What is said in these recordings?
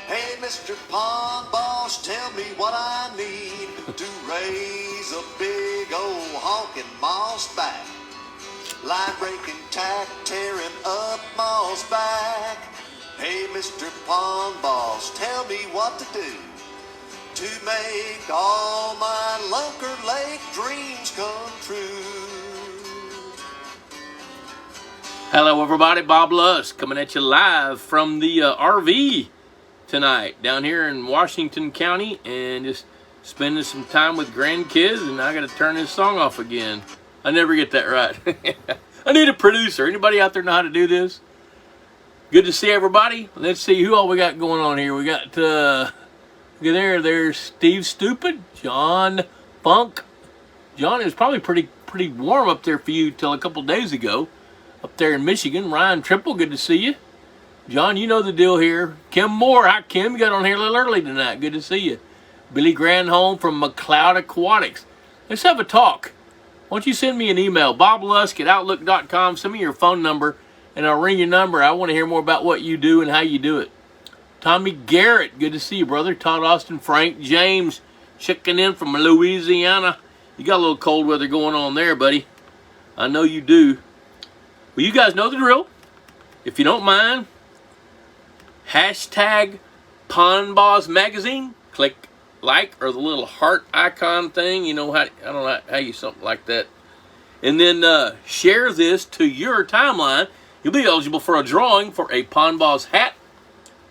Hey, Mr. Pond Boss, tell me what I need to raise a big old honking moss back. Line breaking tack, tearing up moss back. Hey, Mr. Pond Boss, tell me what to do to make all my Lunker Lake dreams come true. Hello everybody, Bob Lusk coming at you live from the RV tonight down here in Washington County, and just spending some time with grandkids, and I gotta turn this song off again. I never get that right. I need a producer. Anybody out there know how to do this? Good to see everybody. Let's see who all we got going on here. We got there's Steve Stupid, John Funk. John, it was probably pretty warm up there for you till a couple days ago. Up there in Michigan. Ryan Trimple, good to see you. John, you know the deal here. Kim Moore, hi Kim, you got on here a little early tonight. Good to see you. Billy Granholm from McLeod Aquatics. Let's have a talk. Why don't you send me an email, boblusk@outlook.com. Send me your phone number, and I'll ring your number. I want to hear more about what you do and how you do it. Tommy Garrett, good to see you, brother. Todd Austin, Frank James, checking in from Louisiana. You got a little cold weather going on there, buddy. I know you do. Well, you guys know the drill. If you don't mind, hashtag Pond Boss Magazine. Click like or the little heart icon thing. You know how, I don't know how you something like that. And then share this to your timeline. You'll be eligible for a drawing for a Pond Boss hat.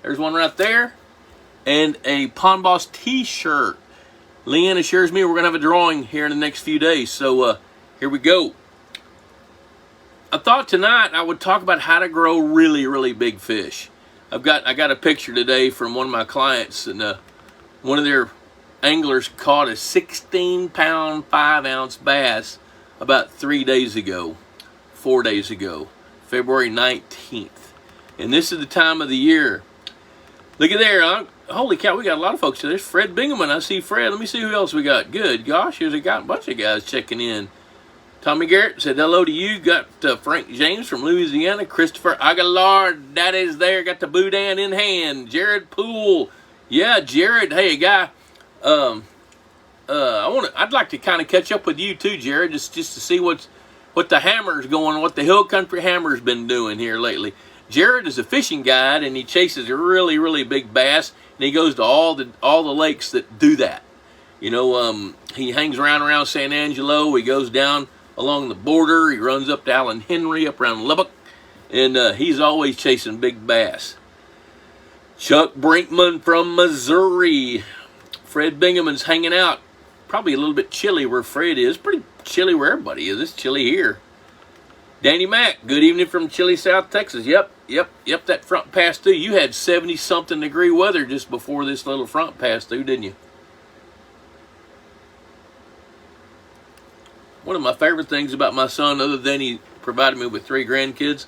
There's one right there. And a Pond Boss t-shirt. Leanne assures me we're going to have a drawing here in the next few days. So here we go. I thought tonight I would talk about how to grow really, really big fish. I got a picture today from one of my clients, and one of their anglers caught a 16-pound, 5-ounce bass about 4 days ago, February 19th. And this is the time of the year. Look at there. Holy cow, we got a lot of folks here. There's Fred Bingaman. I see Fred. Let me see who else we got. Good gosh, there's a bunch of guys checking in. Tommy Garrett said hello to you. Got Frank James from Louisiana. Christopher Aguilar, Daddy's there. Got the boudin in hand. Jared Poole. Yeah, Jared. Hey, guy. I'd like to kind of catch up with you too, Jared, just to see what the hammer's going on, what the Hill Country Hammer's been doing here lately. Jared is a fishing guide, and he chases a really, really big bass, and he goes to all the lakes that do that. You know, he hangs around San Angelo. He goes down along the border. He runs up to Allen Henry, up around Lubbock, and he's always chasing big bass. Chuck Brinkman from Missouri. Fred Bingaman's hanging out. Probably a little bit chilly where Fred is. Pretty chilly where everybody is. It's chilly here. Danny Mack, good evening from chilly South Texas. Yep, that front passed through. You had 70-something degree weather just before this little front passed through, didn't you? One of my favorite things about my son, other than he provided me with 3 grandkids,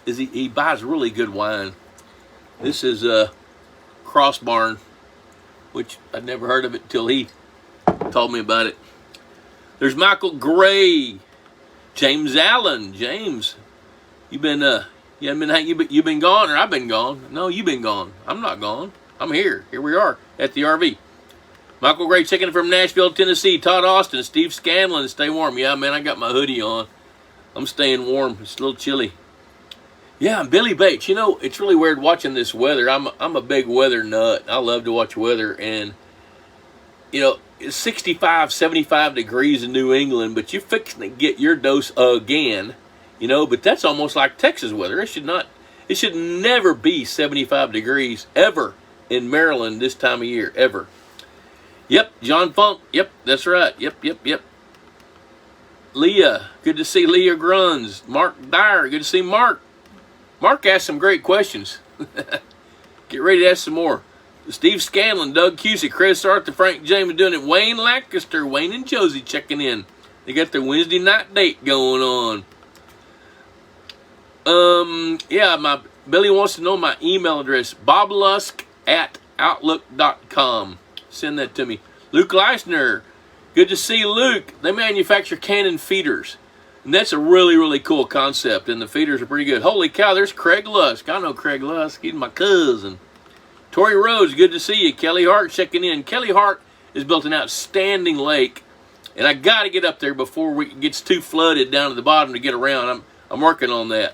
is he buys really good wine. This is Cross Barn, which I'd never heard of it until he told me about it. There's Michael Gray, James Allen. James, you've been gone, or I've been gone? No, you've been gone. I'm not gone. I'm here. Here we are at the RV. Michael Gray checking in from Nashville, Tennessee. Todd Austin, Steve Scanlon, stay warm. Yeah, man, I got my hoodie on. I'm staying warm. It's a little chilly. Yeah, and Billy Bates. You know, it's really weird watching this weather. I'm a big weather nut. I love to watch weather, and you know, it's 65, 75 degrees in New England, but you're fixing to get your dose again. You know, but that's almost like Texas weather. It should never be 75 degrees ever in Maryland this time of year, ever. Yep, John Funk. Yep, that's right. Yep. Leah, good to see Leah Gruns. Mark Dyer, good to see Mark. Mark asked some great questions. Get ready to ask some more. Steve Scanlon, Doug Cusick, Chris Arthur, Frank James doing it. Wayne Lancaster, Wayne and Josie checking in. They got their Wednesday night date going on. Yeah, Billy wants to know my email address, boblusk@outlook.com. Send that to me. Luke Leisner, good to see Luke. They manufacture cannon feeders, and that's a really, really cool concept, and the feeders are pretty good. Holy cow, there's Craig Lusk. I know Craig Lusk. He's my cousin. Tori Rose, good to see you. Kelly Hart checking in. Kelly Hart has built an outstanding lake, and I got to get up there before it gets too flooded down to the bottom to get around. I'm working on that.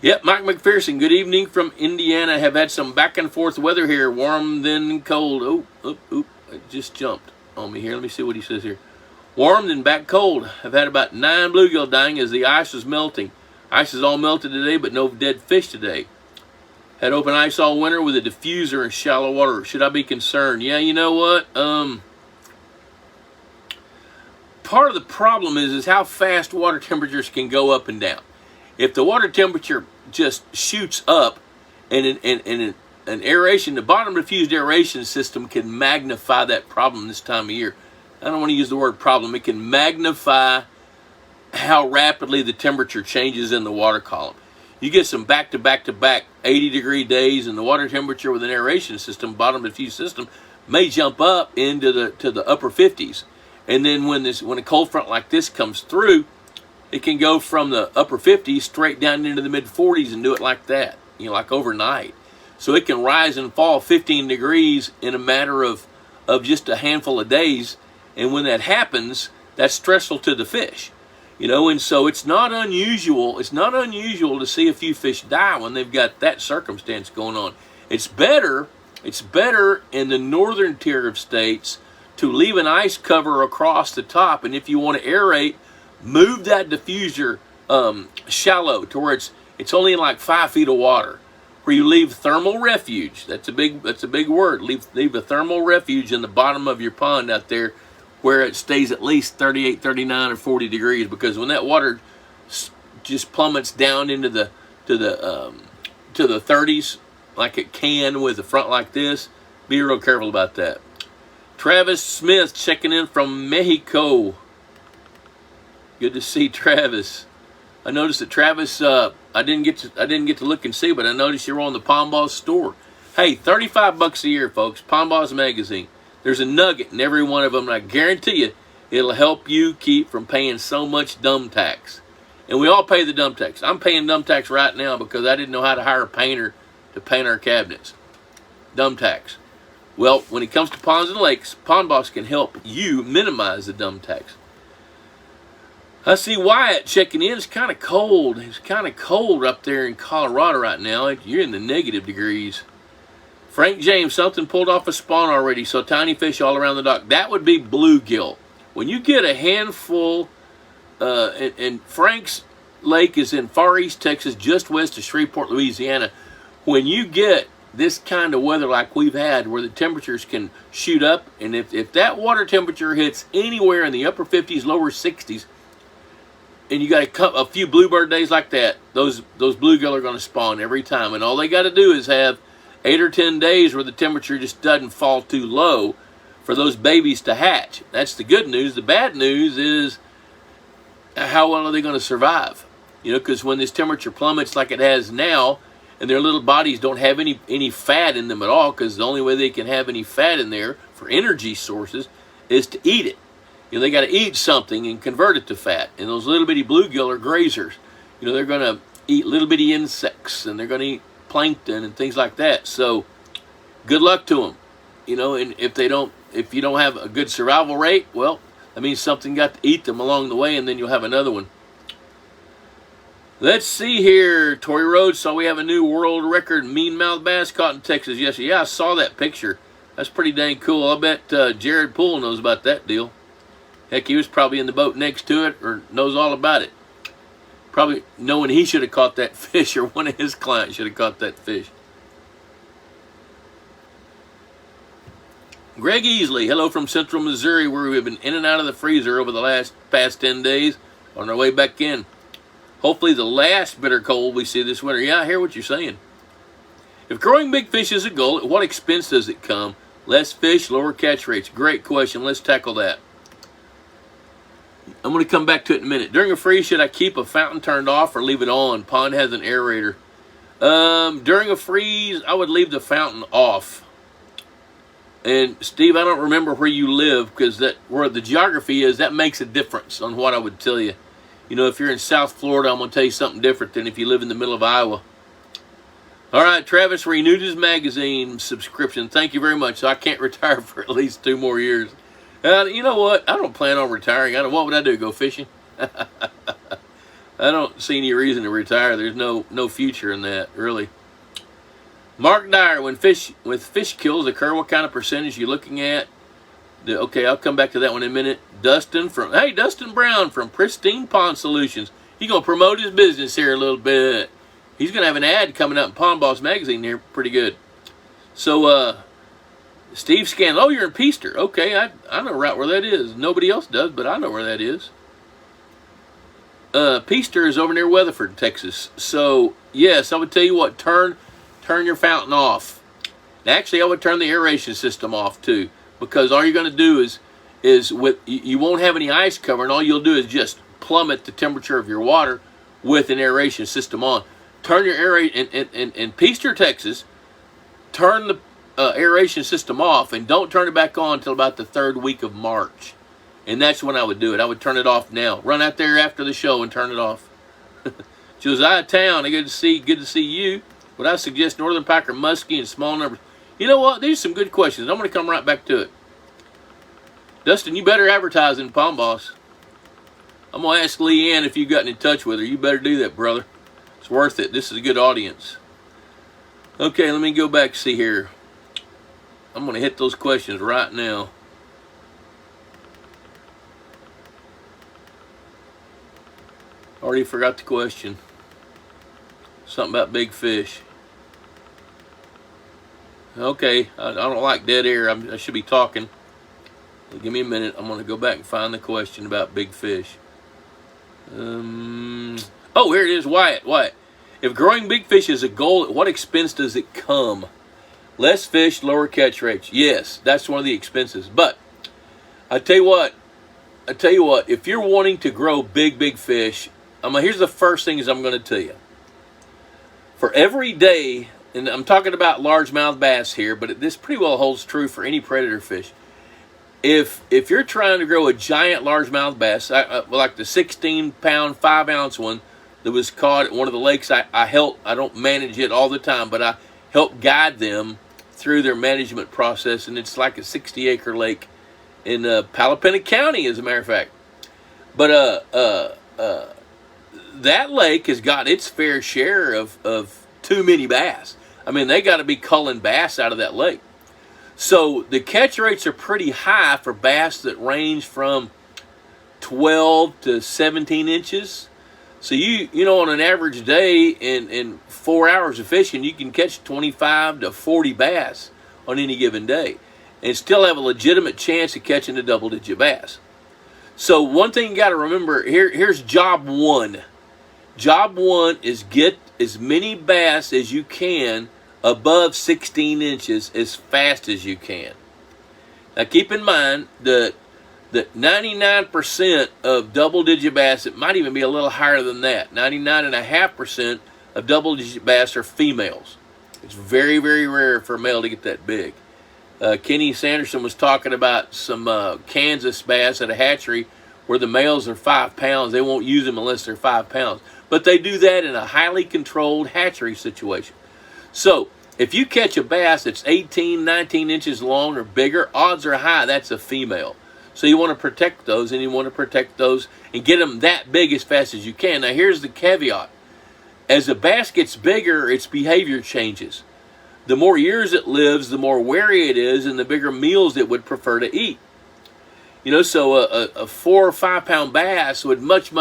Yep, Mike McPherson, good evening from Indiana. Have had some back and forth weather here, warm then cold. It just jumped on me here. Let me see what he says here. Warm then back cold. Have had about 9 bluegill dying as the ice is melting. Ice is all melted today, but no dead fish today. Had open ice all winter with a diffuser in shallow water. Should I be concerned? Yeah, you know what? Part of the problem is how fast water temperatures can go up and down. If the water temperature just shoots up, and an aeration, the bottom diffused aeration system can magnify that problem this time of year. I don't want to use the word problem. It can magnify how rapidly the temperature changes in the water column. You get some back-to-back 80-degree days, and the water temperature with an aeration system, bottom diffused system, may jump up into the upper 50s. And then when a cold front like this comes through, it can go from the upper 50s straight down into the mid 40s and do it like that, like overnight. So it can rise and fall 15 degrees in a matter of just a handful of days. And when that happens, that's stressful to the fish. And so it's not unusual. It's not unusual to see a few fish die when they've got that circumstance going on. It's better in the northern tier of states to leave an ice cover across the top, and if you want to aerate, move that diffuser shallow to where it's only in like 5 feet of water, where you leave thermal refuge. That's a big word. Leave a thermal refuge in the bottom of your pond out there, where it stays at least 38, 39, or 40 degrees, because when that water just plummets down into the 30s, like it can with a front like this, be real careful about that. Travis Smith checking in from Mexico. Good to see Travis. I noticed that Travis, I didn't get to look and see, but I noticed you're on the Pond Boss store. Hey, $35 a year, folks. Pond Boss magazine. There's a nugget in every one of them, and I guarantee you it'll help you keep from paying so much dumb tax. And we all pay the dumb tax. I'm paying dumb tax right now because I didn't know how to hire a painter to paint our cabinets. Dumb tax. Well, when it comes to ponds and lakes, Pond Boss can help you minimize the dumb tax. I see Wyatt checking in. It's kind of cold. It's kind of cold up there in Colorado right now. You're in the negative degrees. Frank James, something pulled off a spawn already, so tiny fish all around the dock. That would be bluegill. When you get a handful, and Frank's Lake is in far east Texas, just west of Shreveport, Louisiana. When you get this kind of weather like we've had, where the temperatures can shoot up, and if that water temperature hits anywhere in the upper 50s, lower 60s, and you got a few bluebird days like that, those bluegill are going to spawn every time. And all they got to do is have 8 or 10 days where the temperature just doesn't fall too low for those babies to hatch. That's the good news. The bad news is, how well are they going to survive? Because when this temperature plummets like it has now, and their little bodies don't have any fat in them at all, because the only way they can have any fat in there for energy sources is to eat it. They got to eat something and convert it to fat. And those little bitty bluegill are grazers. They're going to eat little bitty insects, and they're going to eat plankton and things like that. So good luck to them. And if you don't have a good survival rate, well, that means something got to eat them along the way, and then you'll have another one. Let's see here. Tory Road saw we have a new world record mean-mouthed bass caught in Texas yesterday. Yeah, I saw that picture. That's pretty dang cool. I bet Jared Poole knows about that deal. Heck, he was probably in the boat next to it, or knows all about it. Probably knowing he should have caught that fish, or one of his clients should have caught that fish. Greg Easley, hello from Central Missouri, where we've been in and out of the freezer over the past 10 days, on our way back in. Hopefully the last bitter cold we see this winter. Yeah, I hear what you're saying. If growing big fish is a goal, at what expense does it come? Less fish, lower catch rates. Great question. Let's tackle that. I'm going to come back to it in a minute. During a freeze, should I keep a fountain turned off or leave it on? Pond has an aerator. During a freeze, I would leave the fountain off. And Steve, I don't remember where you live, because where the geography is, that makes a difference on what I would tell you. If you're in South Florida, I'm going to tell you something different than if you live in the middle of Iowa. All right, Travis renewed his magazine subscription. Thank you very much. So I can't retire for at least 2 more years. You know what? I don't plan on retiring. What would I do? Go fishing? I don't see any reason to retire. There's no future in that, really. Mark Dyer, when fish kills occur, what kind of percentage are you looking at? Okay, I'll come back to that one in a minute. Dustin Brown from Pristine Pond Solutions. He's going to promote his business here a little bit. He's going to have an ad coming up in Pond Boss Magazine here, pretty good. So, Steve Scanlon, oh, you're in Peaster. Okay, I know right where that is. Nobody else does, but I know where that is. Peaster is over near Weatherford, Texas. So, yes, I would tell you what, turn your fountain off. Actually, I would turn the aeration system off too, because all you're going to do is you won't have any ice cover, and all you'll do is just plummet the temperature of your water with an aeration system on. Turn your aeration in Peaster, Texas. Turn the aeration system off, and don't turn it back on until about the 3rd week of March. And that's when I would do it. I would turn it off now. Run out there after the show and turn it off. Josiah Town, good to see you. Would I suggest northern pike or muskie in small numbers? You know what? These are some good questions. I'm going to come right back to it. Dustin, you better advertise in Pond Boss. I'm going to ask Leanne if you've gotten in touch with her. You better do that, brother. It's worth it. This is a good audience. Okay, let me go back and see here. I'm going to hit those questions right now. Already forgot the question. Something about big fish. Okay, I don't like dead air. I should be talking. Give me a minute. I'm going to go back and find the question about big fish. Oh, here it is. Wyatt. If growing big fish is a goal, at what expense does it come? Less fish, lower catch rates. Yes, that's one of the expenses. But I tell you what, if you're wanting to grow big fish, here's the first thing I'm going to tell you. For every day, and I'm talking about largemouth bass here, but this pretty well holds true for any predator fish. If you're trying to grow a giant largemouth bass, like the 16-pound, 5-ounce one that was caught at one of the lakes, I don't manage it all the time, but I help guide them through their management process, and it's like a 60-acre lake in Palapena County, as a matter of fact. But that lake has got its fair share of too many bass. They got to be culling bass out of that lake. So the catch rates are pretty high for bass that range from 12 to 17 inches. So you on an average day in 4 hours of fishing, you can catch 25 to 40 bass on any given day and still have a legitimate chance of catching a double-digit bass. So one thing you got to remember, here's job one. Job one is get as many bass as you can above 16 inches as fast as you can. Now keep in mind that 99% of double-digit bass, it might even be a little higher than that, 99.5% of double-digit bass are females. It's very, very rare for a male to get that big. Kenny Sanderson was talking about some Kansas bass at a hatchery where the males are 5 pounds. They won't use them unless they're 5 pounds. But they do that in a highly controlled hatchery situation. So if you catch a bass that's 18, 19 inches long or bigger, odds are high that's a female. So you want to protect those, and you want to protect those and get them that big as fast as you can. Now here's the caveat. As a bass gets bigger, its behavior changes. The more years it lives, the more wary it is, and the bigger meals it would prefer to eat. So a 4 or 5 pound bass would much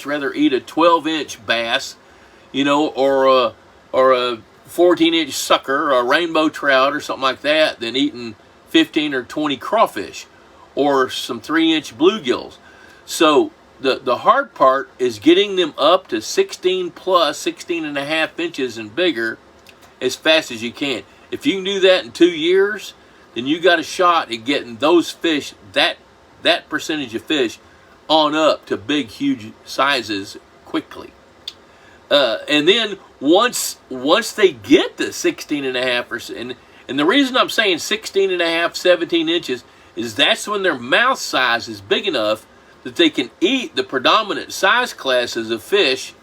rather eat a 12-inch bass, or a 14-inch sucker or a rainbow trout or something like that than eating 15 or 20 crawfish or some 3-inch bluegills. So the hard part is getting them up to 16 plus, 16 and a half inches and bigger as fast as you can. If you can do that in 2 years, then you got a shot at getting those fish, that percentage of fish, on up to big, huge sizes quickly. And then once they get to 16 and a half, and the reason I'm saying 16 and a half, 17 inches is that's when their mouth size is big enough that they can eat the predominant size classes of fish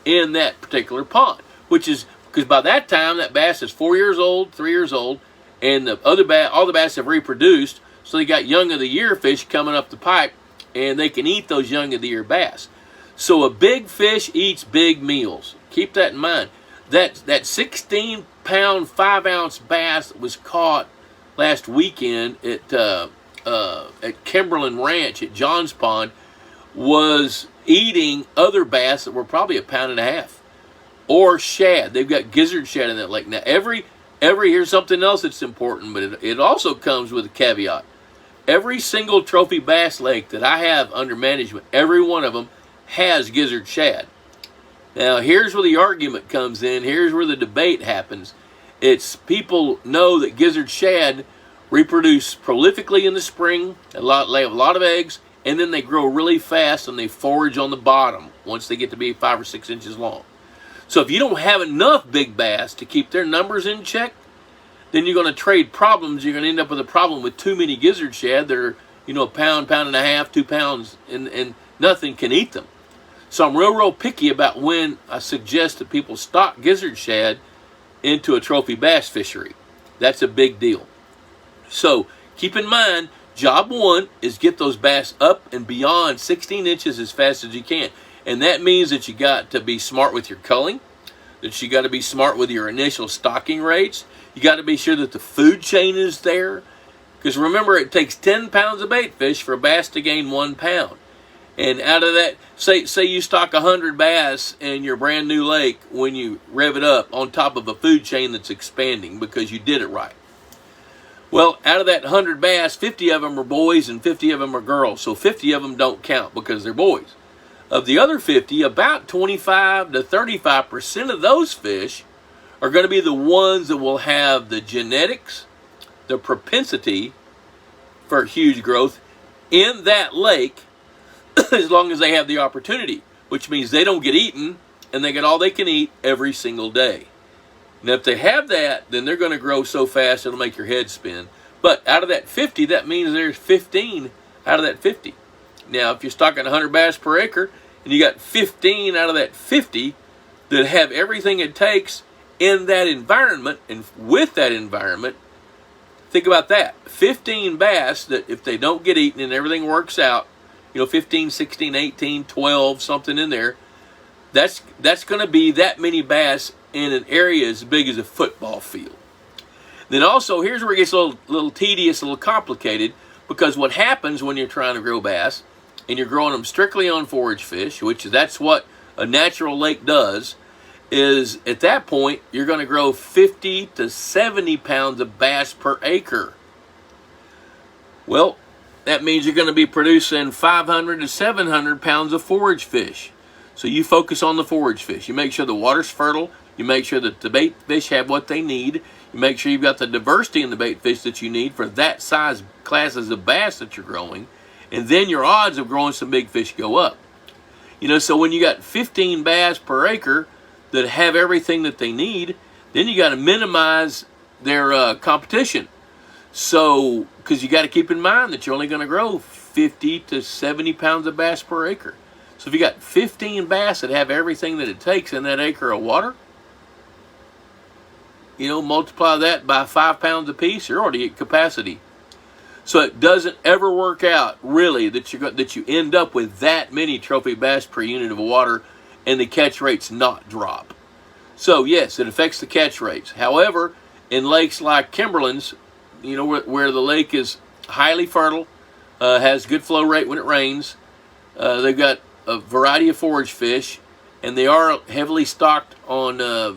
in that particular pond, which is Because by that time, that bass is 4 years old, 3 years old, and the other all the bass have reproduced, so they got young of the year fish coming up the pipe, and they can eat those young of the year bass. So a big fish eats big meals. Keep that in mind. That 16-pound, 5-ounce bass that was caught last weekend at Kimberlin Ranch at John's Pond was eating other bass that were probably 1.5 pounds. Or shad. They've got gizzard shad in that lake. Now, here's something else that's important, but it also comes with a caveat. Every single trophy bass lake that I have under management, every one of them has gizzard shad. Now, here's where the argument comes in. Here's where the debate happens. It's people know that gizzard shad reproduce prolifically in the spring, lay a lot of eggs, and then they grow really fast and they forage on the bottom once they get to be 5 or 6 inches long. So if you don't have enough big bass to keep their numbers in check, then you're going to trade problems. You're going to end up with a problem with too many gizzard shad that are, 1 pound, 1.5 pounds, 2 pounds, and nothing can eat them. So I'm real picky about when I suggest that people stock gizzard shad into a trophy bass fishery. That's a big deal. So keep in mind, job one is get those bass up and beyond 16 inches as fast as you can. And that means that you got to be smart with your culling, that you got to be smart with your initial stocking rates. You got to be sure that the food chain is there. Because remember, it takes 10 pounds of bait fish for a bass to gain 1 pound. And out of that, say you stock 100 bass in your brand new lake when you rev it up on top of a food chain that's expanding because you did it right. Well, out of that 100 bass, 50 of them are boys and 50 of them are girls. So 50 of them don't count because they're boys. Of the other 50, about 25 to 35% of those fish are going to be the ones that will have the genetics, the propensity for huge growth in that lake as long as they have the opportunity, which means they don't get eaten and they get all they can eat every single day. Now, if they have that, then they're going to grow so fast it'll make your head spin. But out of that 50, that means there's 15 out of that 50. Now, if you're stocking 100 bass per acre and you got 15 out of that 50 that have everything it takes in that environment and with that environment, think about that. 15 bass that if they don't get eaten and everything works out, 15, 16, 18, 12, something in there, that's going to be that many bass in an area as big as a football field. Then also, here's where it gets a little tedious, a little complicated, because what happens when you're trying to grow bass and you're growing them strictly on forage fish, which that's what a natural lake does, is at that point, you're going to grow 50 to 70 pounds of bass per acre. Well, that means you're going to be producing 500 to 700 pounds of forage fish. So you focus on the forage fish. You make sure the water's fertile. You make sure that the bait fish have what they need. You make sure you've got the diversity in the bait fish that you need for that size classes of bass that you're growing. And then your odds of growing some big fish go up. So when you got 15 bass per acre that have everything that they need, then you got to minimize their competition. So, because you got to keep in mind that you're only going to grow 50 to 70 pounds of bass per acre. So if you got 15 bass that have everything that it takes in that acre of water, multiply that by 5 pounds apiece, you're already at capacity. So it doesn't ever work out, really, that you end up with that many trophy bass per unit of water and the catch rates not drop. So, yes, it affects the catch rates. However, in lakes like Kimberlin's, where the lake is highly fertile, has good flow rate when it rains, they've got a variety of forage fish, and they are heavily stocked on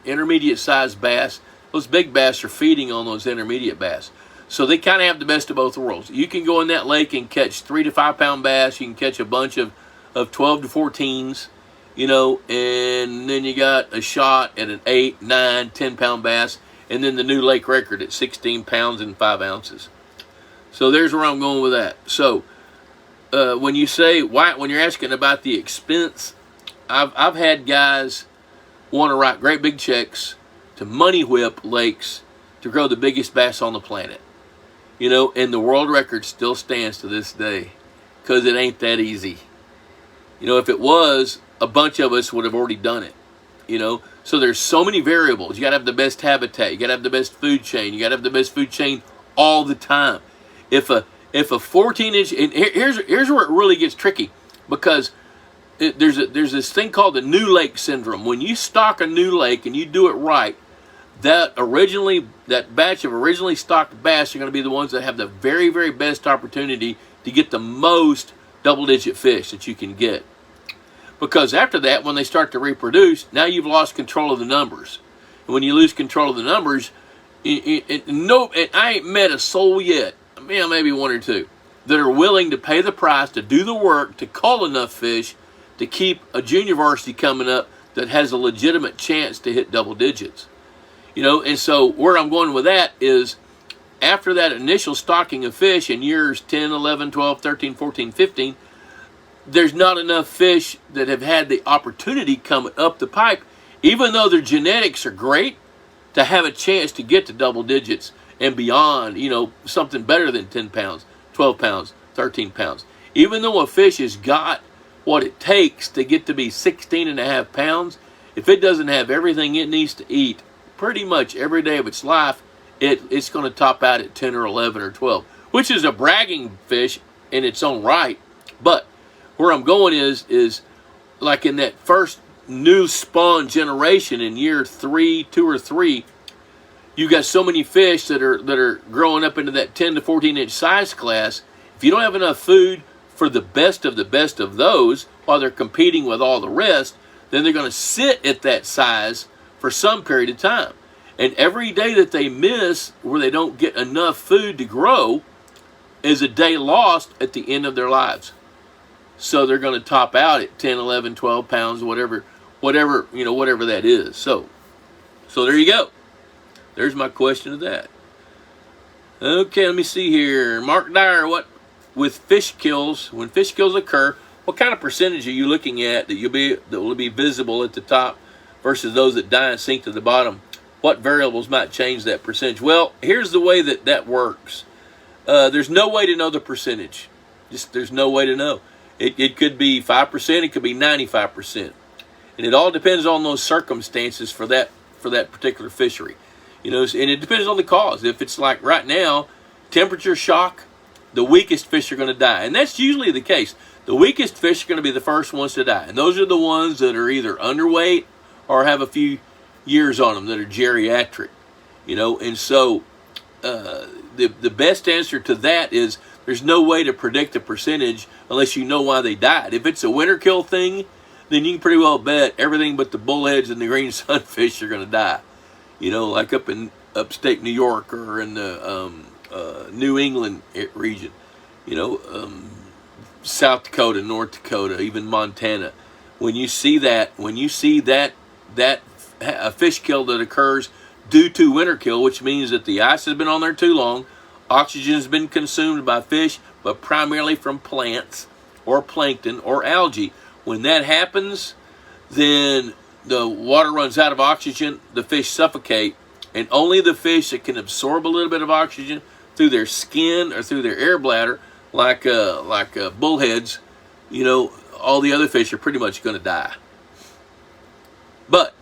intermediate-sized bass. Those big bass are feeding on those intermediate bass. So they kind of have the best of both worlds. You can go in that lake and catch 3 to 5 pound bass. You can catch a bunch of 12 to 14s, and then you got a shot at an 8, 9, 10 pound bass, and then the new lake record at 16 pounds and 5 ounces. So there's where I'm going with that. So when you're asking about the expense, I've had guys want to write great big checks to money whip lakes to grow the biggest bass on the planet. And the world record still stands to this day because it ain't that easy. If it was, a bunch of us would have already done it. So there's so many variables. You got to have the best habitat. You got to have the best food chain. You got to have the best food chain all the time. If a 14-inch, and here's where it really gets tricky, because there's this thing called the new lake syndrome. When you stock a new lake and you do it right, that batch of originally stocked bass are going to be the ones that have the very, very best opportunity to get the most double-digit fish that you can get. Because after that, when they start to reproduce, now you've lost control of the numbers. And when you lose control of the numbers, and I ain't met a soul yet, maybe one or two, that are willing to pay the price to do the work to cull enough fish to keep a junior varsity coming up that has a legitimate chance to hit double digits. And so where I'm going with that is, after that initial stocking of fish in years 10, 11, 12, 13, 14, 15, there's not enough fish that have had the opportunity coming up the pipe, even though their genetics are great, to have a chance to get to double digits and beyond, something better than 10 pounds, 12 pounds, 13 pounds. Even though a fish has got what it takes to get to be 16 and a half pounds, if it doesn't have everything it needs to eat pretty much every day of its life, it's going to top out at 10 or 11 or 12, which is a bragging fish in its own right. But where I'm going is like in that first new spawn generation in year 2 or 3, you got so many fish that are growing up into that 10 to 14 inch size class. If you don't have enough food for the best of those while they're competing with all the rest, then they're going to sit at that size for some period of time. And every day that they miss where they don't get enough food to grow is a day lost at the end of their lives. So they're going to top out at 10, 11, 12 pounds, whatever that is. So there you go. There's my question to that. Okay, let me see here. Mark Dyer, with fish kills, when fish kills occur, what kind of percentage are you looking at that will be visible at the top versus those that die and sink to the bottom? What variables might change that percentage? Well, here's the way that works. There's no way to know the percentage. There's no way to know. It could be 5%, it could be 95%. And it all depends on those circumstances for that particular fishery. And it depends on the cause. If it's like right now, temperature shock, the weakest fish are going to die. And that's usually the case. The weakest fish are going to be the first ones to die. And those are the ones that are either underweight or have a few years on them, that are geriatric. And so the best answer to that is there's no way to predict the percentage unless you know why they died. If it's a winter kill thing, then you can pretty well bet everything but the bullheads and the green sunfish are going to die. Like up in upstate New York or in the New England region, South Dakota, North Dakota, even Montana. When you see that a fish kill that occurs due to winter kill, which means that the ice has been on there too long, oxygen has been consumed by fish, but primarily from plants or plankton or algae. When that happens, then the water runs out of oxygen, the fish suffocate, and only the fish that can absorb a little bit of oxygen through their skin or through their air bladder, like bullheads, all the other fish are pretty much going to die. But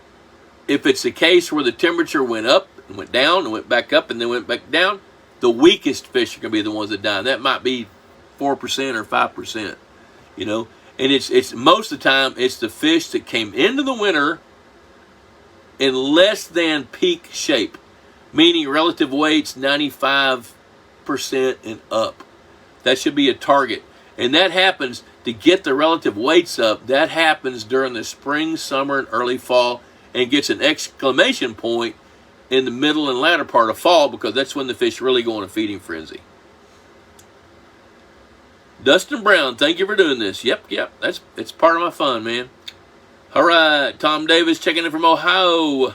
if it's a case where the temperature went up and went down and went back up and then went back down, the weakest fish are going to be the ones that die. And that might be 4% or 5%, And it's most of the time, it's the fish that came into the winter in less than peak shape, meaning relative weights 95% and up. That should be a target. And that happens, to get the relative weights up, that happens during the spring, summer, and early fall, and gets an exclamation point in the middle and latter part of fall, because that's when the fish really go on a feeding frenzy. Dustin Brown, thank you for doing this. Yep, it's part of my fun, man. All right, Tom Davis checking in from Ohio.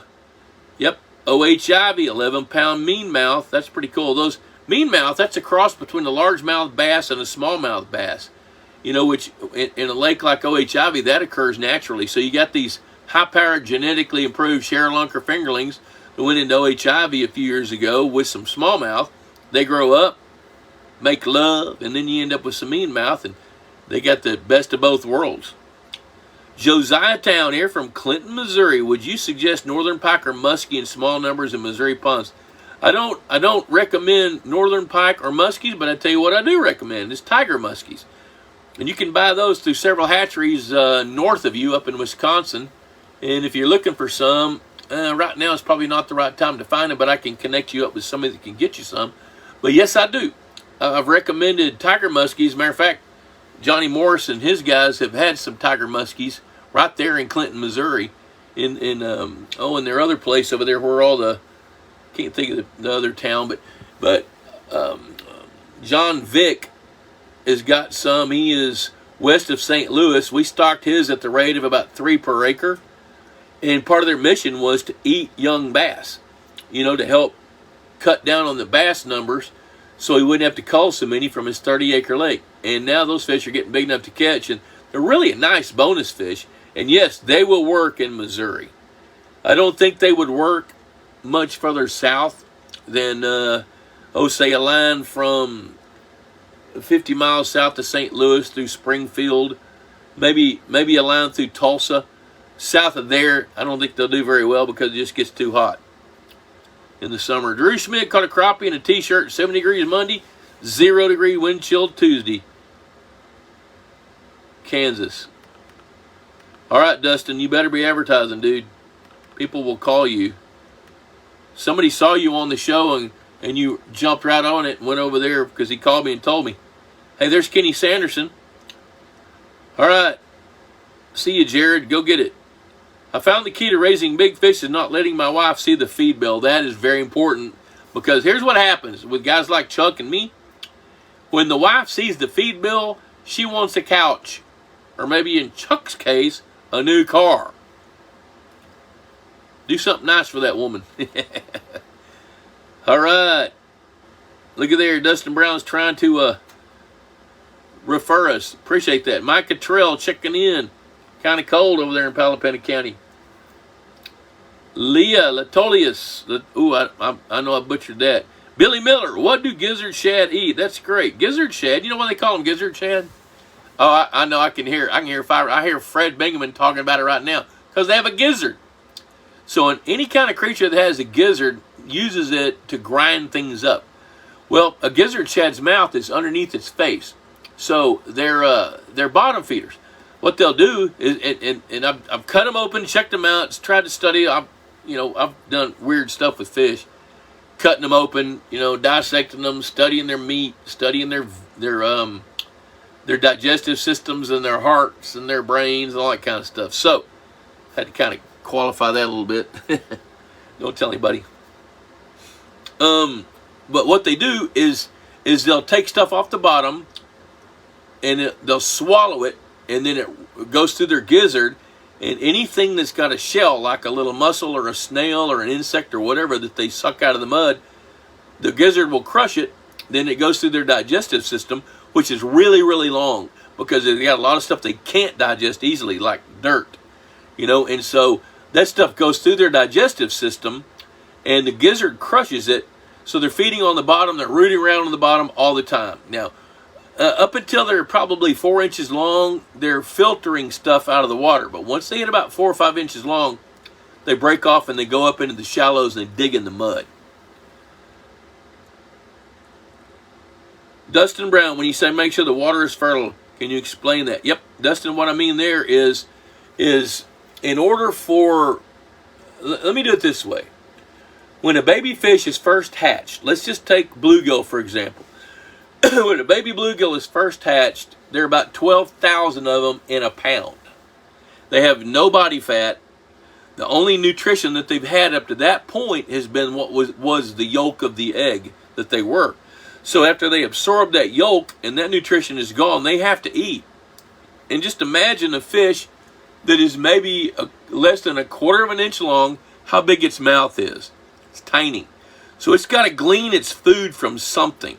Yep, O.H. Ivy, 11-pound meanmouth. That's pretty cool. Those meanmouth, that's a cross between a largemouth bass and a smallmouth bass. Which in a lake like O.H. Ivy, that occurs naturally. So you got these high-powered, genetically improved Sherrilunker fingerlings that went into O.H. Ivy a few years ago with some smallmouth. They grow up, make love, and then you end up with some meanmouth, and they got the best of both worlds. Josiah Town here from Clinton, Missouri. Would you suggest northern pike or muskie in small numbers in Missouri ponds? I don't recommend northern pike or muskies, but I tell you what I do recommend is tiger muskies. And you can buy those through several hatcheries north of you up in Wisconsin. And if you're looking for some, right now is probably not the right time to find them, but I can connect you up with somebody that can get you some. But yes, I do. I've recommended tiger muskies. Matter of fact, Johnny Morris and his guys have had some tiger muskies right there in Clinton, Missouri, in their other place over there where all the, can't think of the other town, but John Vick has got some. He is west of St. Louis. We stocked his at the rate of about 3 per acre. And part of their mission was to eat young bass, to help cut down on the bass numbers so he wouldn't have to cull so many from his 30-acre lake. And now those fish are getting big enough to catch, and they're really a nice bonus fish. And yes, they will work in Missouri. I don't think they would work much further south than, say a line from 50 miles south to St. Louis through Springfield, maybe a line through Tulsa. South of there, I don't think they'll do very well because it just gets too hot in the summer. Drew Schmidt caught a crappie in a t-shirt, 7 degrees Monday, 0 degree wind chill Tuesday. Kansas. All right, Dustin, you better be advertising, dude. People will call you. Somebody saw you on the show and you jumped right on it and went over there because he called me and told me. Hey, there's Kenny Sanderson. All right. See you, Jared. Go get it. I found the key to raising big fish is not letting my wife see the feed bill. That is very important because here's what happens with guys like Chuck and me. When the wife sees the feed bill, she wants a couch, or maybe in Chuck's case, a new car. Do something nice for that woman. All right. Look at there. Dustin Brown's trying to refer us. Appreciate that. Mike Cottrell checking in. Kind of cold over there in Palapena County. Leah Latolius. I know I butchered that. Billy Miller. What do gizzard shad eat? That's great. Gizzard shad. You know why they call them gizzard shad? Oh, I know. I hear Fred Bingaman talking about it right now because they have a gizzard. So any kind of creature that has a gizzard uses it to grind things up. Well, a gizzard shad's mouth is underneath its face, so they're bottom feeders. What they'll do is, and I've cut them open, checked them out, tried to study. I've done weird stuff with fish, cutting them open, dissecting them, studying their meat, studying their digestive systems and their hearts and their brains and all that kind of stuff. So, I had to kind of qualify that a little bit. Don't tell anybody. But what they do is they'll take stuff off the bottom and they'll swallow it. And then it goes through their gizzard, and anything that's got a shell, like a little mussel or a snail or an insect or whatever that they suck out of the mud, the gizzard will crush it. Then it goes through their digestive system, which is really, really long because they got a lot of stuff they can't digest easily, like dirt, And so that stuff goes through their digestive system, and the gizzard crushes it. So they're feeding on the bottom. They're rooting around on the bottom all the time. Now, up until they're probably 4 inches long, they're filtering stuff out of the water. But once they hit about 4 or 5 inches long, they break off and they go up into the shallows and they dig in the mud. Dustin Brown, when you say make sure the water is fertile, can you explain that? Yep, Dustin, what I mean there is in order for, let me do it this way. When a baby fish is first hatched, let's just take bluegill for example. When a baby bluegill is first hatched, there are about 12,000 of them in a pound. They have no body fat. The only nutrition that they've had up to that point has been what was the yolk of the egg that they were. So after they absorb that yolk and that nutrition is gone, they have to eat. And just imagine a fish that is maybe less than 1/4 of an inch long, how big its mouth is. It's tiny. So it's got to glean its food from something.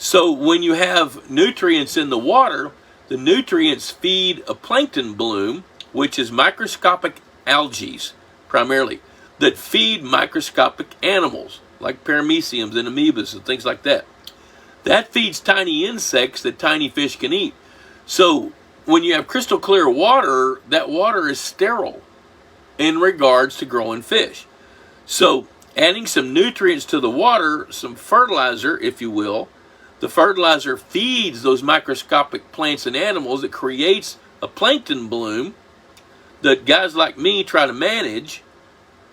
So when you have nutrients in the water, the nutrients feed a plankton bloom, which is microscopic algae primarily, that feed microscopic animals like parameciums and amoebas and things like that. That feeds tiny insects that tiny fish can eat. So when you have crystal clear water, that water is sterile in regards to growing fish. So adding some nutrients to the water, some fertilizer, if you will, the fertilizer feeds those microscopic plants and animals. It creates a plankton bloom that guys like me try to manage,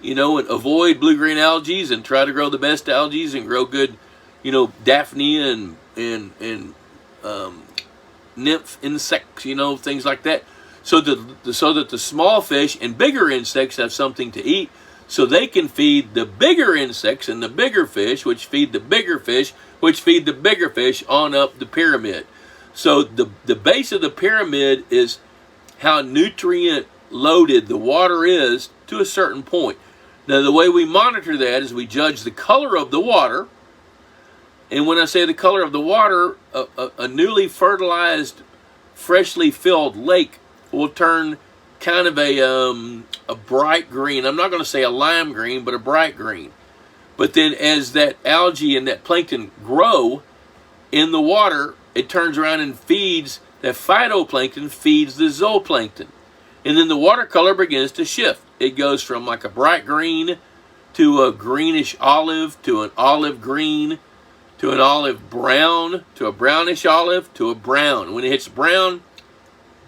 and avoid blue-green algae and try to grow the best algae and grow good, daphnia and nymph insects, things like that. So that the small fish and bigger insects have something to eat, so they can feed the bigger insects and the bigger fish, which feed the bigger fish, which feed the bigger fish on up the pyramid. So the base of the pyramid is how nutrient loaded the water is to a certain point. Now, the way we monitor that is we judge the color of the water. And when I say the color of the water, a newly fertilized, freshly filled lake will turn kind of a bright green. I'm not going to say a lime green, but a bright green. But then as that algae and that plankton grow in the water, it turns around and feeds, that phytoplankton feeds the zooplankton. And then the water color begins to shift. It goes from like a bright green to a greenish olive to an olive green to an olive brown to a brownish olive to a brown. When it hits brown,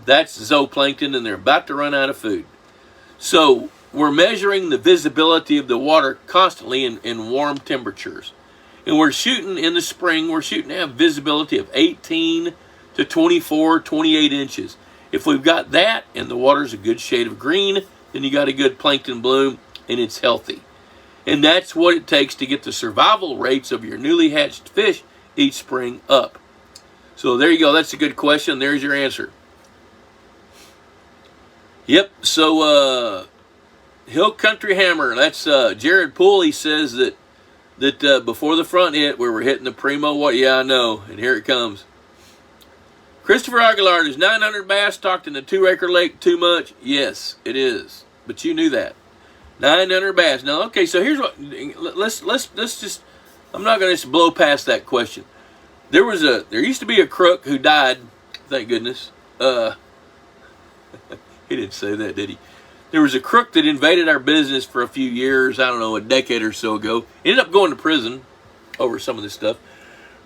that's zooplankton, and they're about to run out of food. So we're measuring the visibility of the water constantly in warm temperatures. And we're shooting in the spring, we're shooting to have visibility of 18 to 24, 28 inches. If we've got that and the water's a good shade of green, then you got a good plankton bloom and it's healthy. And that's what it takes to get the survival rates of your newly hatched fish each spring up. So there you go. That's a good question. There's your answer. Yep. So Hill Country Hammer. That's Jared Poole. He says that before the front hit, we were hitting the primo. What? Yeah, I know. And here it comes. Christopher Aguilar, is 900 bass stocked in the 2-acre lake too much? Yes, it is. But you knew that. 900 bass. Now, okay, so here's what, let's just, I'm not going to just blow past that question. There used to be a crook who died, thank goodness. He didn't say that, did he? There was a crook that invaded our business for a few years, I don't know, a decade or so ago. Ended up going to prison over some of this stuff.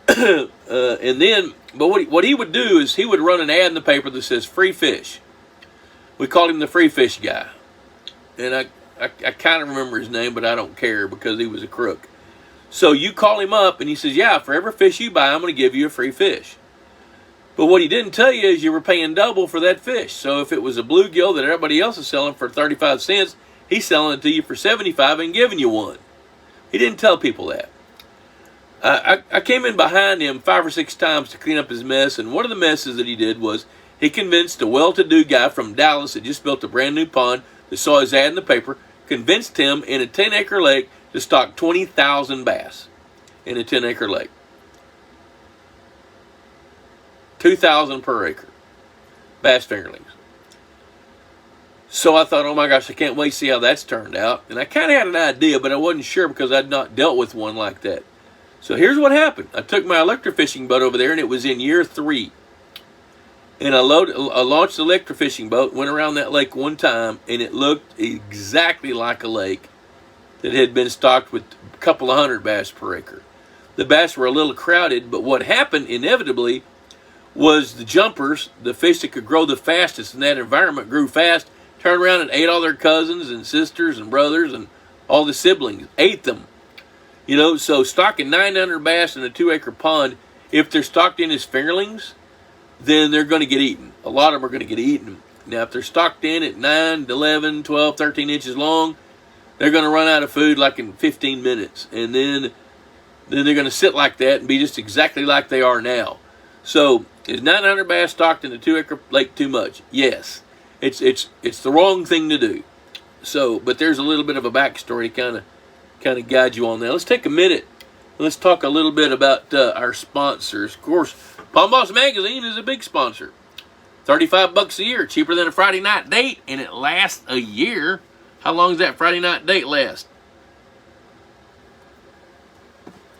And then, but what he would do is he would run an ad in the paper that says free fish. We called him the free fish guy. And I kind of remember his name, but I don't care because he was a crook. So you call him up and he says, yeah, for every fish you buy, I'm going to give you a free fish. But what he didn't tell you is you were paying double for that fish. So if it was a bluegill that everybody else is selling for 35 cents, he's selling it to you for 75 and giving you one. He didn't tell people that. I came in behind him 5 or 6 times to clean up his mess, and one of the messes that he did was he convinced a well-to-do guy from Dallas that just built a brand new pond that saw his ad in the paper, convinced him in a 10-acre lake to stock 20,000 bass in a 10-acre lake. 2,000 per acre. Bass fingerlings. So I thought, oh my gosh, I can't wait to see how that's turned out. And I kind of had an idea, but I wasn't sure because I'd not dealt with one like that. So here's what happened. I took my electrofishing boat over there, and it was in year 3. And I launched the electrofishing boat, went around that lake one time, and it looked exactly like a lake that had been stocked with a couple of 100 bass per acre. The bass were a little crowded, but what happened inevitably was the jumpers, the fish that could grow the fastest in that environment, grew fast, turned around and ate all their cousins and sisters and brothers and all the siblings, ate them. So stocking 900 bass in a 2-acre pond, if they're stocked in as fingerlings, then they're going to get eaten. A lot of them are going to get eaten. Now, if they're stocked in at 9, 11, 12, 13 inches long, they're going to run out of food like in 15 minutes. And then they're going to sit like that and be just exactly like they are now. So, is 900 bass stocked in a 2-acre lake too much? Yes. It's the wrong thing to do. So, but there's a little bit of a backstory to kind of guide you on that. Let's take a minute. Let's talk a little bit about our sponsors. Of course, Palm Boss Magazine is a big sponsor. $35 a year, cheaper than a Friday night date, and it lasts a year. How long does that Friday night date last?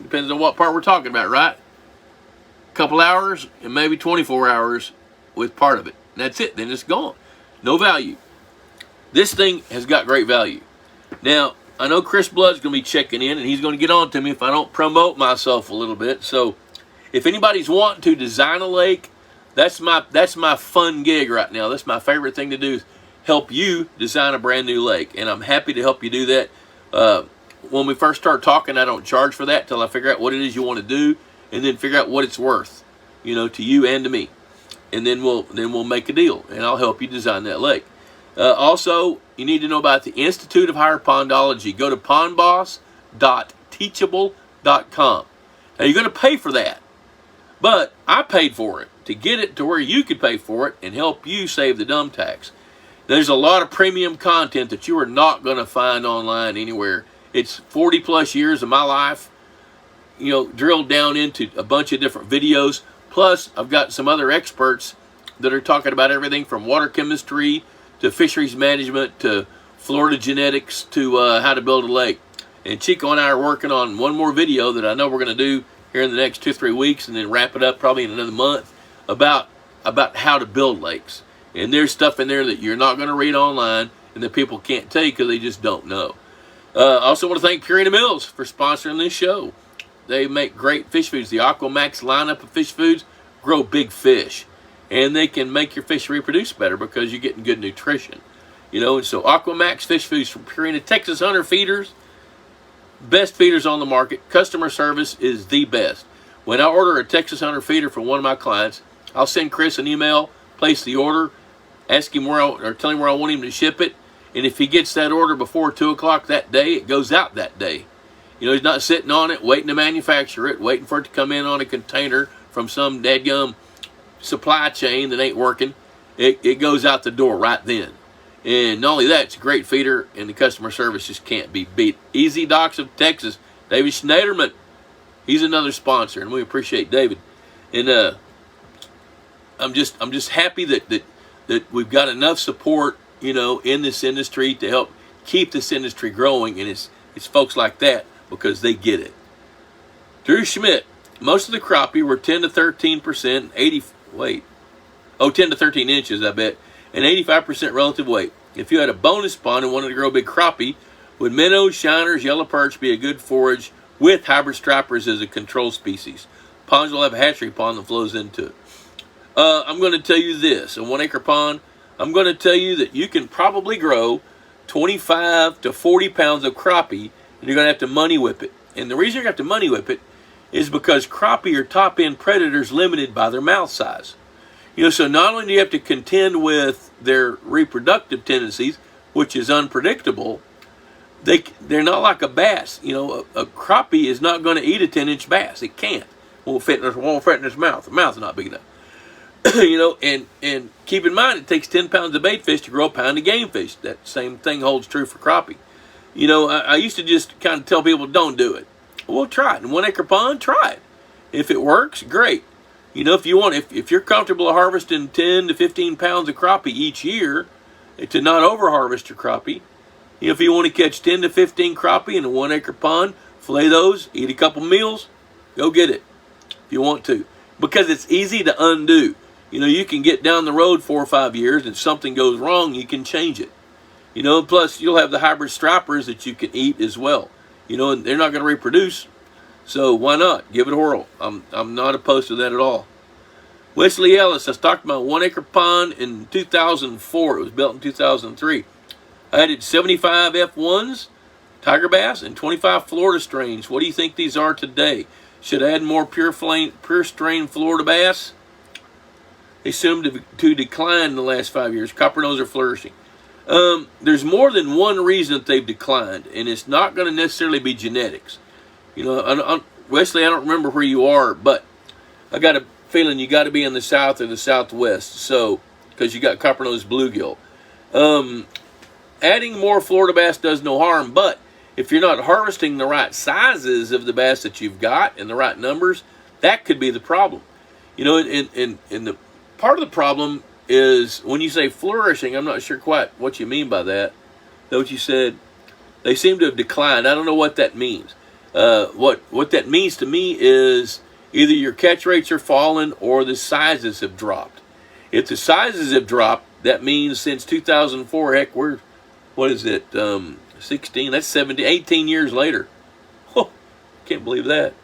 Depends on what part we're talking about, right? A couple hours and maybe 24 hours with part of it. And that's it. Then it's gone. No value. This thing has got great value. Now, I know Chris Blood's going to be checking in, and he's going to get on to me if I don't promote myself a little bit. So, if anybody's wanting to design a lake, that's my fun gig right now. That's my favorite thing to do, is help you design a brand new lake. And I'm happy to help you do that. When we first start talking, I don't charge for that till I figure out what it is you want to do, and then figure out what it's worth, you know, to you and to me. And then we'll make a deal, and I'll help you design that lake. Also, you need to know about the Institute of Higher Pondology. Go to pondboss.teachable.com. Now, you're going to pay for that, but I paid for it to get it to where you could pay for it and help you save the dumb tax. There's a lot of premium content that you are not going to find online anywhere. It's 40 plus years of my life, you know, drilled down into a bunch of different videos. Plus, I've got some other experts that are talking about everything from water chemistry to fisheries management to Florida genetics to how to build a lake. And Chico and I are working on one more video that I know we're going to do here in the next 2 or 3 weeks, and then wrap it up probably in another month about how to build lakes. And there's stuff in there that you're not going to read online and that people can't tell you because they just don't know. I also want to thank Purina Mills for sponsoring this show. They make great fish foods. The Aquamax lineup of fish foods grow big fish. And they can make your fish reproduce better because you're getting good nutrition. You know, and so Aquamax fish foods from Purina. Texas Hunter feeders. Best feeders on the market. Customer service is the best. When I order a Texas Hunter feeder from one of my clients, I'll send Chris an email, place the order, ask him or tell him where I want him to ship it. And if he gets that order before 2 o'clock that day, it goes out that day. You know, he's not sitting on it, waiting to manufacture it, waiting for it to come in on a container from some dadgum supply chain that ain't working. It goes out the door right then. And not only that, it's a great feeder, and the customer service just can't be beat. Easy Docks of Texas, David Schneiderman. He's another sponsor, and we appreciate David. And I'm just happy that we've got enough support, you know, in this industry to help keep this industry growing, and it's folks like that because they get it. Drew Schmidt, most of the crappie were 10 to 13%, 10 to 13 inches, I bet, and 85% relative weight. If you had a bonus pond and wanted to grow big crappie, would minnows, shiners, yellow perch be a good forage with hybrid stripers as a control species? Ponds will have a hatchery pond that flows into it. I'm going to tell you this, a 1 acre pond, I'm going to tell you that you can probably grow 25 to 40 pounds of crappie, and you're going to have to money whip it. And the reason you're going to have to money whip it is because crappie are top-end predators limited by their mouth size. You know, so not only do you have to contend with their reproductive tendencies, which is unpredictable, they're not like a bass. You know, a crappie is not going to eat a 10-inch bass. It can't. Won't fit in its mouth. The mouth's not big enough. You know, and keep in mind, it takes 10 pounds of bait fish to grow a pound of game fish. That same thing holds true for crappie. You know, I used to just kind of tell people, don't do it. Well, try it. In 1 acre pond, try it. If it works, great. You know, if you want, if you're comfortable harvesting 10 to 15 pounds of crappie each year, to not over harvest your crappie, you know, if you want to catch 10 to 15 crappie in a 1 acre pond, fillet those, eat a couple meals, go get it if you want to. Because it's easy to undo. You know, you can get down the road 4 or 5 years and something goes wrong, you can change it. You know, plus you'll have the hybrid stripers that you can eat as well. You know, and they're not going to reproduce. So why not? Give it a whirl. I'm not opposed to that at all. Wesley Ellis, I stocked my 1 acre pond in 2004. It was built in 2003. I added 75 F1s, tiger bass, and 25 Florida strains. What do you think these are today? Should I add more pure strain Florida bass? They seem to decline in the last 5 years. Coppernose are flourishing. There's more than one reason that they've declined, and it's not going to necessarily be genetics. You know, Wesley, I don't remember where you are, but I got a feeling you got to be in the south or the southwest, so because you got Coppernose bluegill. Adding more Florida bass does no harm, but if you're not harvesting the right sizes of the bass that you've got and the right numbers, that could be the problem. You know, and the part of the problem is when you say flourishing, I'm not sure quite what you mean by that. What you said, they seem to have declined. I don't know what that means. What that means to me is either your catch rates are falling or the sizes have dropped. If the sizes have dropped, that means since 2004, heck, we're, what is it, 16, that's 17, 18 years later. Oh, can't believe that.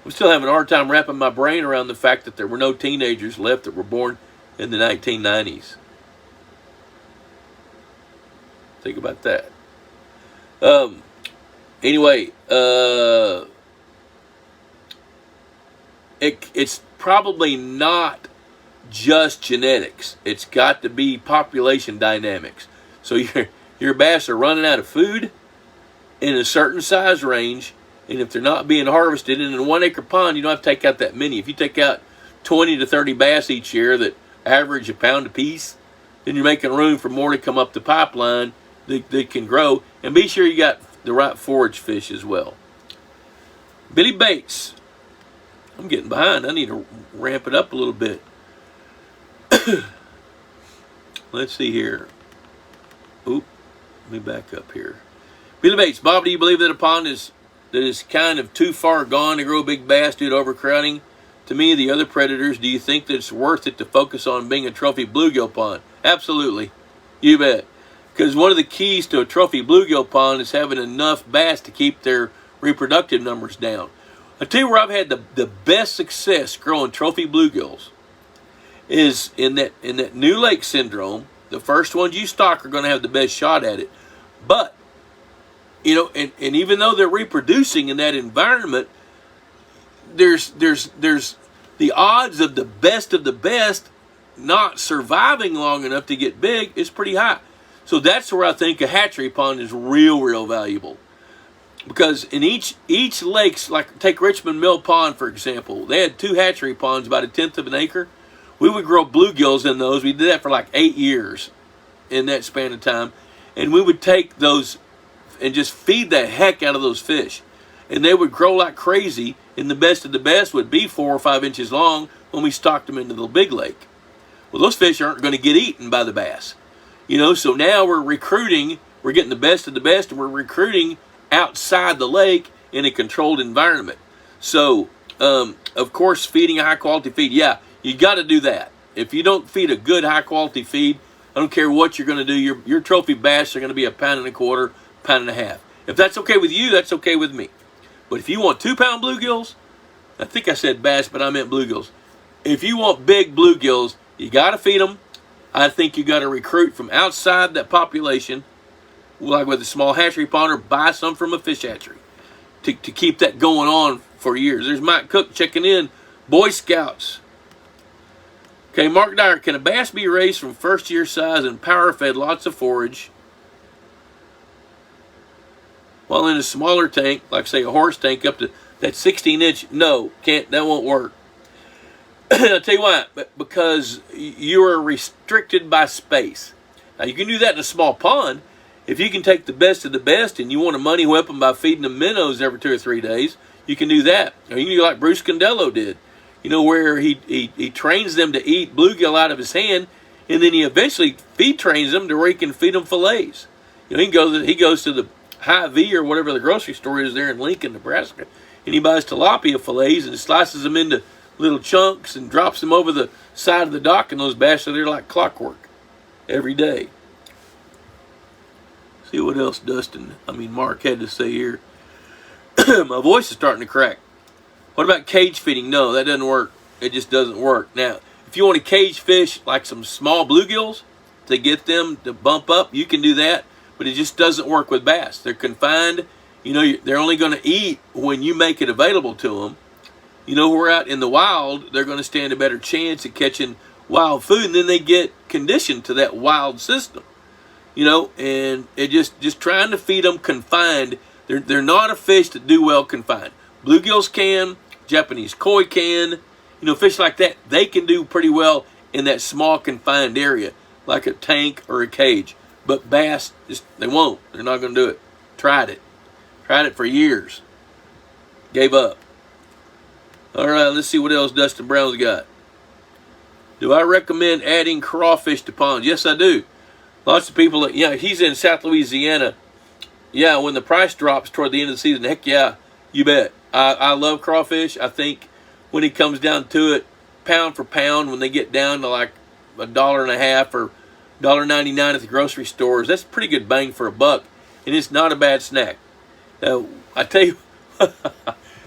I'm still having a hard time wrapping my brain around the fact that there were no teenagers left that were born in the 1990s. Think about that. Anyway, it's probably not just genetics. It's got to be population dynamics. So your bass are running out of food in a certain size range, and if they're not being harvested in a 1 acre pond, you don't have to take out that many. If you take out 20 to 30 bass each year that average a pound apiece, then you're making room for more to come up the pipeline that can grow. And be sure you got the right forage fish as well. Billy Bates. I'm getting behind. I need to ramp it up a little bit. Let's see here. Oop, let me back up here. Billy Bates, Bob, do you believe that a pond is kind of too far gone to grow big bass due to overcrowding? To me, the other predators, do you think that it's worth it to focus on being a trophy bluegill pond? Absolutely. You bet. Because one of the keys to a trophy bluegill pond is having enough bass to keep their reproductive numbers down. I tell you where I've had the best success growing trophy bluegills is in that new lake syndrome. The first ones you stock are going to have the best shot at it. But, you know, and even though they're reproducing in that environment, there's the odds of the best not surviving long enough to get big is pretty high. So that's where I think a hatchery pond is real valuable. Because in each lakes, like take Richmond Mill Pond, for example, they had 2 hatchery ponds, about 1/10 of an acre. We would grow bluegills in those. We did that for like 8 years in that span of time. And we would take those and just feed the heck out of those fish. And they would grow like crazy, and the best of the best would be 4 or 5 inches long when we stocked them into the big lake. Well, those fish aren't going to get eaten by the bass. You know, so now we're recruiting, we're getting the best of the best, and we're recruiting outside the lake in a controlled environment. So, of course, feeding a high-quality feed, yeah, you got to do that. If you don't feed a good high-quality feed, I don't care what you're going to do, your trophy bass are going to be 1.25 pounds, 1.5 pounds. If that's okay with you, that's okay with me. But if you want 2-pound bluegills, I think I said bass, but I meant bluegills. If you want big bluegills, you got to feed them. I think you got to recruit from outside that population, like with a small hatchery pond, or buy some from a fish hatchery to keep that going on for years. There's Mike Cook checking in. Boy Scouts. Okay, Mark Dyer, can a bass be raised from first year size and power fed lots of forage while in a smaller tank, like say a horse tank up to that 16-inch? No, can't. That won't work. I'll tell you why. Because you are restricted by space. Now, you can do that in a small pond. If you can take the best of the best and you want a money weapon by feeding them minnows every 2 or 3 days, you can do that. Or you can do like Bruce Condello did, you know, where he trains them to eat bluegill out of his hand, and then he eventually feed trains them to where he can feed them fillets. You know, he goes to the Hy-Vee or whatever the grocery store is there in Lincoln, Nebraska, and he buys tilapia fillets and slices them into little chunks and drops them over the side of the dock, and those bass are there like clockwork every day. See what else Mark had to say here. My voice is starting to crack. What about cage feeding? No, that doesn't work. It just doesn't work. Now, if you want to cage fish like some small bluegills to get them to bump up, you can do that, but it just doesn't work with bass. They're confined. You know, they're only going to eat when you make it available to them. You know, we're out in the wild, they're going to stand a better chance at catching wild food, and then they get conditioned to that wild system. You know, and it just trying to feed them confined. They're not a fish that do well confined. Bluegills can, Japanese koi can, you know, fish like that, they can do pretty well in that small confined area, like a tank or a cage. But bass, they won't. They're not going to do it. Tried it for years. Gave up. All right, let's see what else Dustin Brown's got. Do I recommend adding crawfish to ponds? Yes, I do. Lots of people, he's in South Louisiana. Yeah, when the price drops toward the end of the season, heck yeah, you bet. I love crawfish. I think when it comes down to it, pound for pound, when they get down to like $1.50 or $1.99 at the grocery stores. That's pretty good bang for a buck, and it's not a bad snack. Now, I tell you,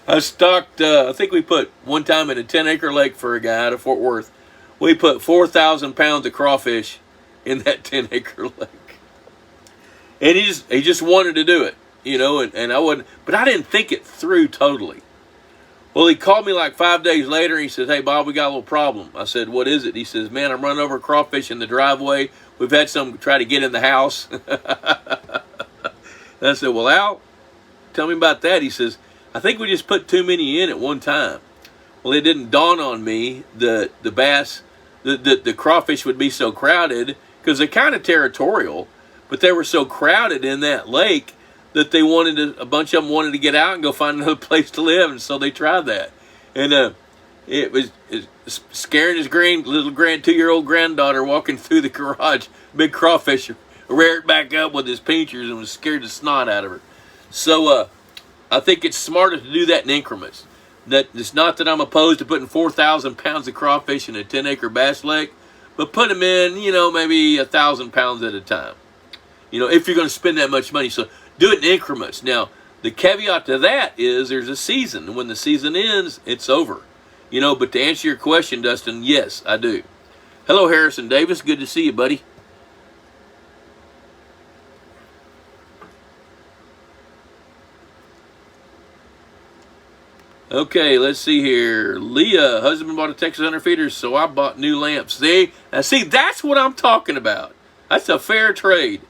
I stocked, I think we put one time in a 10-acre lake for a guy out of Fort Worth. We put 4,000 pounds of crawfish in that 10-acre lake. And he just wanted to do it, you know, and I wouldn't, but I didn't think it through totally. Well, he called me like 5 days later, and he says, "Hey, Bob, we got a little problem." I said, "What is it?" He says, "Man, I'm running over crawfish in the driveway. We've had some try to get in the house." And I said, "Well, Al, tell me about that." He says, "I think we just put too many in at one time." Well, it didn't dawn on me that the crawfish would be so crowded, because they're kind of territorial, but they were so crowded in that lake that they a bunch of them wanted to get out and go find another place to live, and so they tried that. And it was scaring his little 2-year-old granddaughter walking through the garage. Big crawfish reared back up with his pinchers and was scared the snot out of her. So I think it's smarter to do that in increments. That it's not that I'm opposed to putting 4,000 pounds of crawfish in a 10-acre bass lake, but put them in, you know, maybe 1,000 pounds at a time. You know, if you're going to spend that much money. So do it in increments. Now, the caveat to that is there's a season. And when the season ends, it's over. You know, but to answer your question, Dustin, yes, I do. Hello, Harrison Davis. Good to see you, buddy. Okay, let's see here. Leah, husband bought a Texas 100 feeder, so I bought new lamps. See, that's what I'm talking about. That's a fair trade.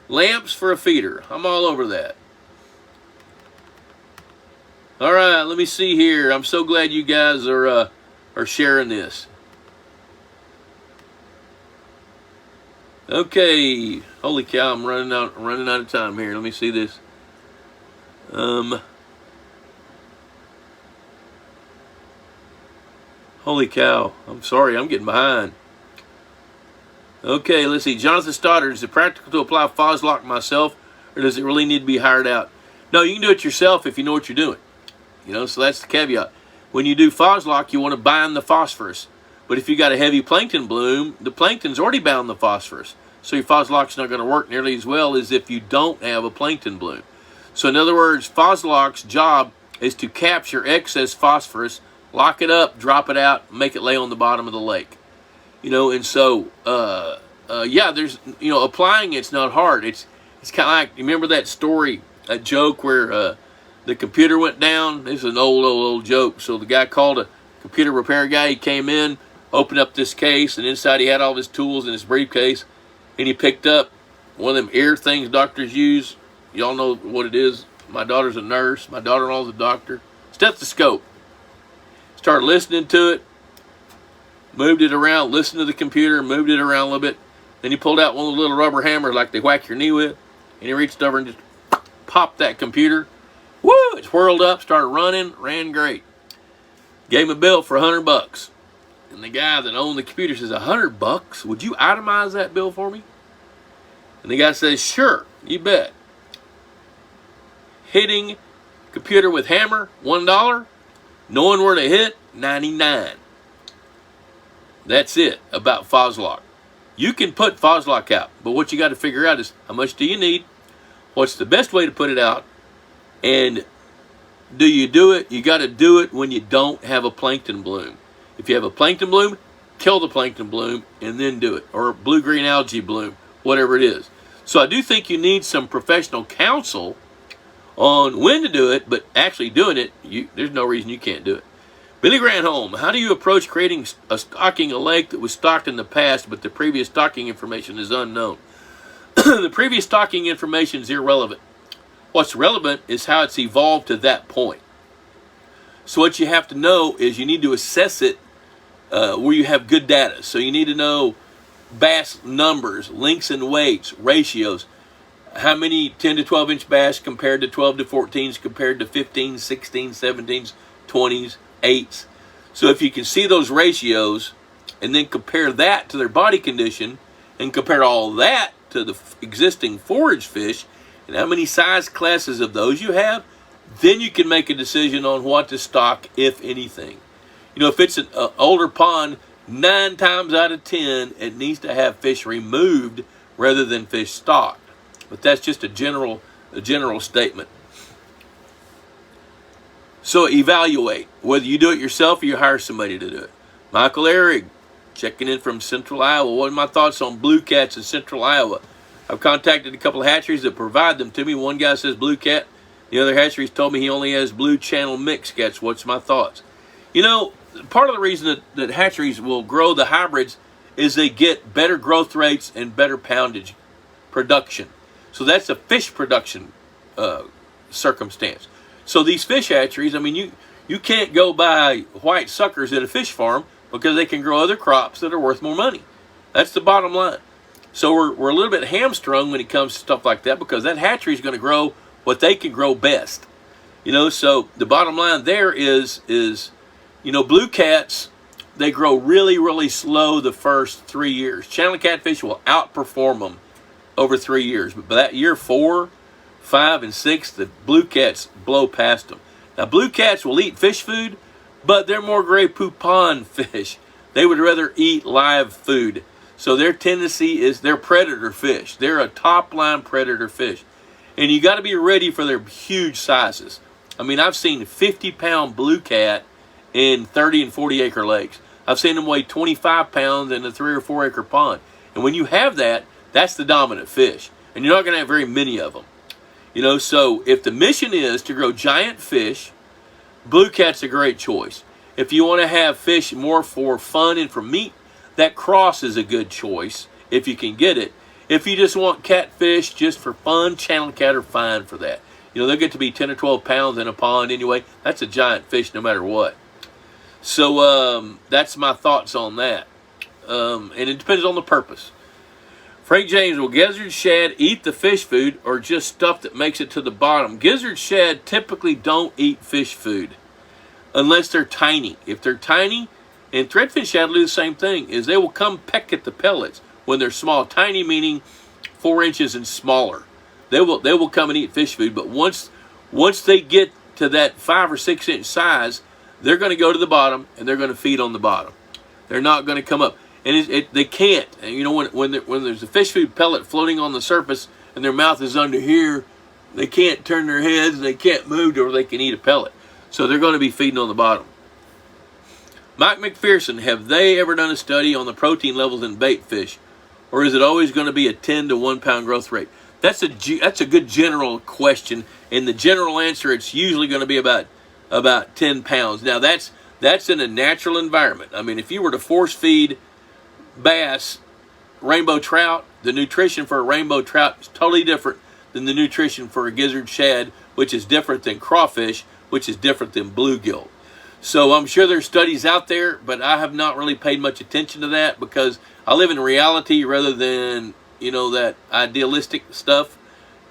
Lamps for a feeder. I'm all over that. All right, let me see here. I'm so glad you guys are sharing this. Okay, holy cow, I'm running out of time here. Let me see this. Holy cow, I'm sorry, I'm getting behind. Okay, let's see. Jonathan Stoddard, is it practical to apply Foslock myself, or does it really need to be hired out? No, you can do it yourself if you know what you're doing. You know, so that's the caveat. When you do Foslock, you want to bind the phosphorus. But if you got a heavy plankton bloom, the plankton's already bound the phosphorus. So your Foslock's not going to work nearly as well as if you don't have a plankton bloom. So in other words, Foslock's job is to capture excess phosphorus, lock it up, drop it out, make it lay on the bottom of the lake. You know, and so, yeah, there's, you know, applying it's not hard. It's kind of like, you remember that story, that joke where the computer went down? This is an old joke. So the guy called a computer repair guy. He came in, opened up this case, and inside he had all his tools in his briefcase. And he picked up one of them ear things doctors use. Y'all know what it is. My daughter's a nurse. My daughter-in-law's a doctor. Stethoscope. Started listening to it. Moved it around, listened to the computer, moved it around a little bit. Then he pulled out one of the little rubber hammers like they whack your knee with. And he reached over and just popped that computer. Woo! It whirled up, started running, ran great. Gave him a bill for $100. And the guy that owned the computer says, $100? Would you itemize that bill for me? And the guy says, sure, you bet. Hitting computer with hammer, $1. Knowing where to hit, 99. That's it about Foslock. You can put Foslock out, but what you got to figure out is how much do you need? What's the best way to put it out? And do you do it? You got to do it when you don't have a plankton bloom. If you have a plankton bloom, kill the plankton bloom and then do it. Or blue-green algae bloom, whatever it is. So I do think you need some professional counsel on when to do it, but actually doing it, there's no reason you can't do it. Billy Granholm, how do you approach stocking a lake that was stocked in the past, but the previous stocking information is unknown? The previous stocking information is irrelevant. What's relevant is how it's evolved to that point. So what you have to know is you need to assess it where you have good data. So you need to know bass numbers, lengths and weights, ratios. How many 10 to 12 inch bass compared to 12 to 14s compared to 15s, 16s, 17s, 20s, 8s. So if you can see those ratios and then compare that to their body condition and compare all that to the existing forage fish and how many size classes of those you have, then you can make a decision on what to stock, if anything. You know, if it's an older pond, 9 times out of 10, it needs to have fish removed rather than fish stocked. But that's just a general statement. So evaluate whether you do it yourself or you hire somebody to do it. Michael Eric, checking in from Central Iowa. What are my thoughts on blue cats in Central Iowa? I've contacted a couple of hatcheries that provide them to me. One guy says blue cat. The other hatcheries told me he only has blue channel mixed cats. What's my thoughts? You know, part of the reason that hatcheries will grow the hybrids is they get better growth rates and better poundage production. So that's a fish production circumstance. So these fish hatcheries, I mean, you can't go buy white suckers at a fish farm because they can grow other crops that are worth more money. That's the bottom line. So we're a little bit hamstrung when it comes to stuff like that because that hatchery is going to grow what they can grow best. You know, so the bottom line there is you know, blue cats, they grow really, really slow the first 3 years. Channel catfish will outperform them over 3 years. But by that year 4, 5, and 6, the blue cats blow past them. Now, blue cats will eat fish food, but they're more Grey Poupon fish. They would rather eat live food. So their tendency is they're predator fish. They're a top-line predator fish. And you got to be ready for their huge sizes. I mean, I've seen 50-pound blue cat in 30 and 40 acre lakes. I've seen them weigh 25 pounds in a 3 or 4 acre pond. And when you have that, that's the dominant fish. And you're not going to have very many of them. You know, so if the mission is to grow giant fish, blue cat's a great choice. If you want to have fish more for fun and for meat, that cross is a good choice if you can get it. If you just want catfish just for fun, channel cat are fine for that. You know, they'll get to be 10 or 12 pounds in a pond anyway. That's a giant fish no matter what. So that's my thoughts on that. And it depends on the purpose. Frank James, will gizzard shad eat the fish food or just stuff that makes it to the bottom? Gizzard shad typically don't eat fish food unless they're tiny. If they're tiny, and threadfin shad will do the same thing, is they will come peck at the pellets when they're small. Tiny meaning 4 inches and smaller. They will come and eat fish food, but once they get to that 5 or 6 inch size, they're going to go to the bottom and they're going to feed on the bottom. They're not going to come up. And they can't. And you know, when there's a fish food pellet floating on the surface and their mouth is under here, they can't turn their heads, they can't move to where they can eat a pellet. So they're going to be feeding on the bottom. Mike McPherson, have they ever done a study on the protein levels in bait fish? Or is it always going to be a 10 to 1 pound growth rate? That's a good general question. And the general answer, it's usually going to be about 10 pounds. Now, that's in a natural environment. I mean, if you were to force feed bass rainbow trout, the nutrition for a rainbow trout is totally different than the nutrition for a gizzard shad, which is different than crawfish, which is different than bluegill. So I'm sure there's studies out there, but I have not really paid much attention to that because I live in reality rather than, you know, that idealistic stuff.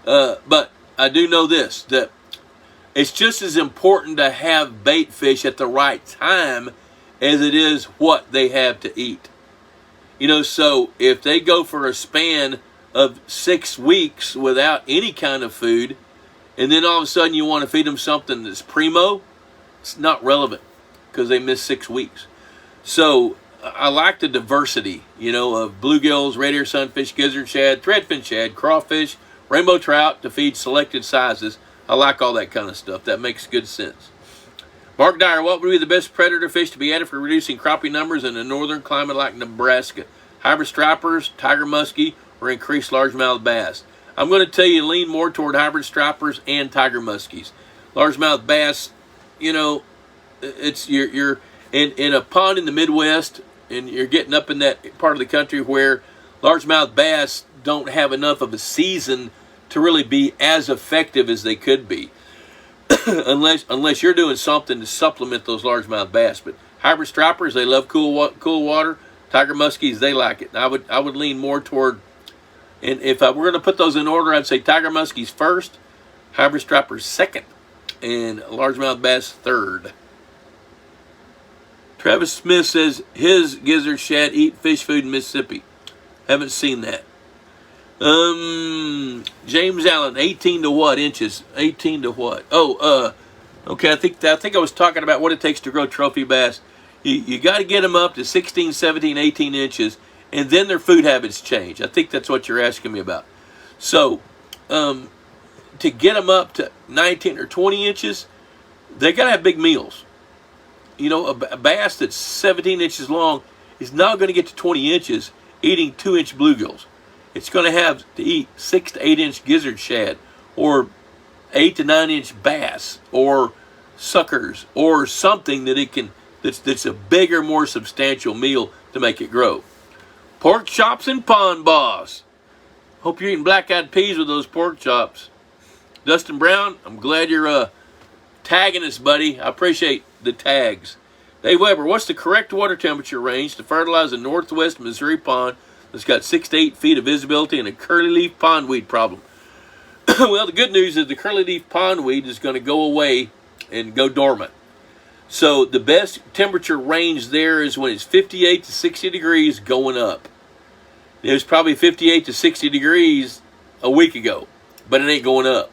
But I do know this, that it's just as important to have bait fish at the right time as it is what they have to eat. You know, so if they go for a span of 6 weeks without any kind of food, and then all of a sudden you want to feed them something that's primo, it's not relevant because they missed 6 weeks. So I like the diversity, you know, of bluegills, red ear sunfish, gizzard shad, threadfin shad, crawfish, rainbow trout to feed selected sizes. I like all that kind of stuff. That makes good sense. Mark Dyer, what would be the best predator fish to be added for reducing crappie numbers in a northern climate like Nebraska? Hybrid stripers, tiger muskie, or increased largemouth bass? I'm going to tell you, lean more toward hybrid stripers and tiger muskies. Largemouth bass, you know, it's you're in a pond in the Midwest, and you're getting up in that part of the country where largemouth bass don't have enough of a season to really be as effective as they could be, unless you're doing something to supplement those largemouth bass. But hybrid stripers, they love cool water. Tiger muskies, they like it. I would lean more toward, and if I were going to put those in order, I'd say tiger muskies first, hybrid stripers second, and largemouth bass third. Travis Smith says his gizzard shad eat fish food in Mississippi. Haven't seen that. James Allen, 18 to what inches? 18 to what? Oh, okay. I think I was talking about what it takes to grow trophy bass. You got to get them up to 16, 17, 18 inches, and then their food habits change. I think that's what you're asking me about. So, to get them up to 19 or 20 inches, they got to have big meals. You know, a bass that's 17 inches long is not going to get to 20 inches eating 2-inch bluegills. It's going to have to eat 6 to 8 inch gizzard shad, or 8 to 9 inch bass, or suckers, or something that it can that's a bigger, more substantial meal to make it grow. Pork chops and pond boss. Hope you're eating black-eyed peas with those pork chops. Dustin Brown, I'm glad you're tagging us, buddy. I appreciate the tags. Dave Weber, what's the correct water temperature range to fertilize a northwest Missouri pond that's got 6 to 8 feet of visibility and a curly leaf pondweed problem? Well, the good news is the curly leaf pondweed is going to go away and go dormant. So the best temperature range there is when it's 58 to 60 degrees going up. It was probably 58 to 60 degrees a week ago, but it ain't going up.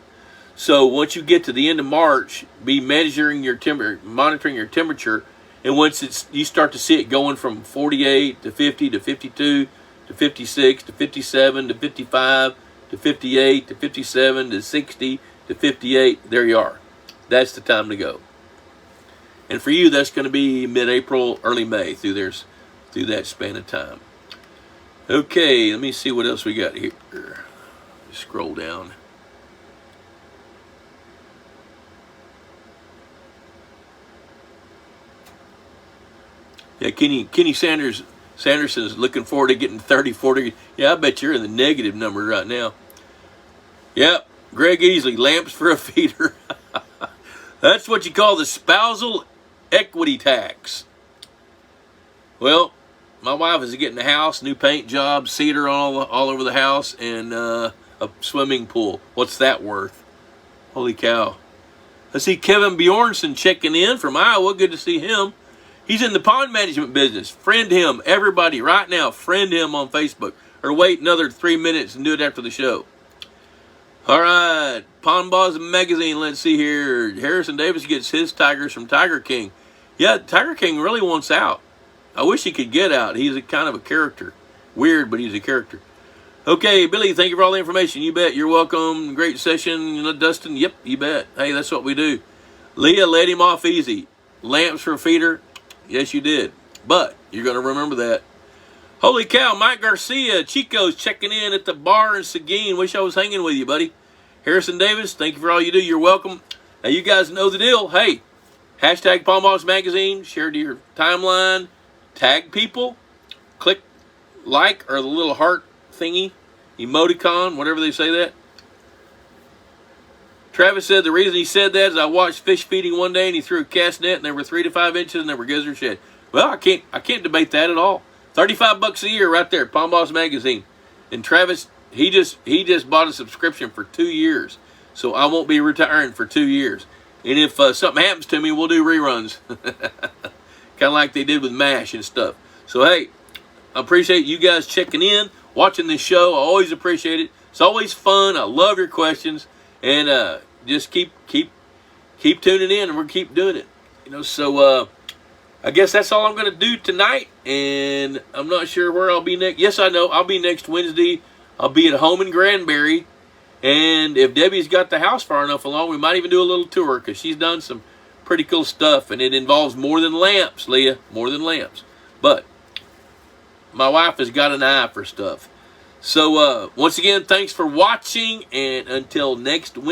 So once you get to the end of March, be measuring your monitoring your temperature, and once you start to see it going from 48 to 50 to 52 to 56 to 57 to 55 to 58 to 57 to 60 to 58, there you are. That's the time to go. And for you, that's going to be mid-April, early May, through that span of time. Okay, let me see what else we got here. Scroll down. Yeah, Kenny Sanderson's looking forward to getting 30, 40. Yeah, I bet you're in the negative number right now. Yep, Greg Easley, lamps for a feeder. That's what you call the spousal equity tax. Well, my wife is getting a house, new paint job, cedar all over the house, and a swimming pool. What's that worth? Holy cow. I see Kevin Bjornson checking in from Iowa. Good to see him. He's in the pond management business. Friend him. Everybody, right now, friend him on Facebook. Or wait another 3 minutes and do it after the show. All right. Pond Boss Magazine. Let's see here. Harrison Davis gets his tigers from Tiger King. Yeah, Tiger King really wants out. I wish he could get out. He's a kind of a character. Weird, but he's a character. Okay, Billy, thank you for all the information. You bet. You're welcome. Great session. Dustin, yep, you bet. Hey, that's what we do. Leah, let him off easy. Lamps for a feeder. Yes, you did. But you're going to remember that. Holy cow, Mike Garcia, Chico's checking in at the bar in Seguin. Wish I was hanging with you, buddy. Harrison Davis, thank you for all you do. You're welcome. Now, you guys know the deal. Hey, hashtag Pond Boss Magazine, share to your timeline, tag people, click like or the little heart thingy, emoticon, whatever they say that. Travis said the reason he said that is I watched fish feeding one day and he threw a cast net and they were 3 to 5 inches and they were gizzard shad. Well, I can't debate that at all. $35 a year right there, Pond Boss Magazine. And Travis, he just bought a subscription for 2 years. So I won't be retiring for 2 years. And if something happens to me, we'll do reruns. Kind of like they did with MASH and stuff. So, hey, I appreciate you guys checking in, watching this show. I always appreciate it. It's always fun. I love your questions. And just keep tuning in, and we'll keep doing it. So I guess that's all I'm going to do tonight. And I'm not sure where I'll be next. Yes, I know. I'll be next Wednesday. I'll be at home in Granbury. And if Debbie's got the house far enough along, we might even do a little tour because she's done some pretty cool stuff. And it involves more than lamps, Leah. More than lamps. But my wife has got an eye for stuff. So once again, thanks for watching. And until next Wednesday.